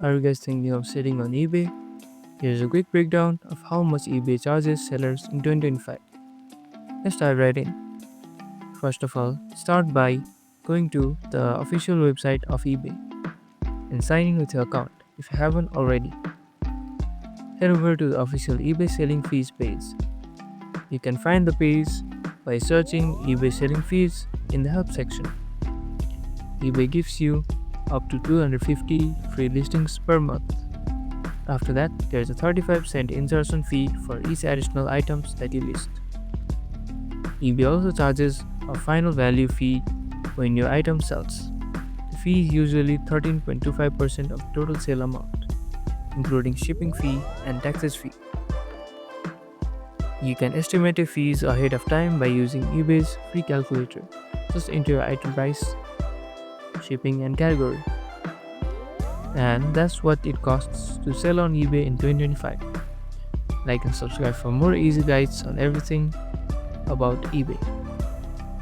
Are you guys thinking of selling on eBay? Here's a quick breakdown of how much eBay charges sellers in 2025. Let's dive right in. First of all, start by going to the official website of eBay and sign in with your account if you haven't already. Head over to the official eBay selling fees page. You can find the page by searching eBay selling fees in the help section. eBay gives you up to 250 free listings per month. After that, there's a 35% insertion fee for each additional items that you list. eBay also charges a final value fee when your item sells. The fee is usually 13.25% of total sale amount, including shipping fee and taxes fee. You can estimate your fees ahead of time by using eBay's free calculator. Just enter your item price, shipping, and category. And that's what it costs to sell on eBay in 2025. Like and subscribe for more easy guides on everything about eBay.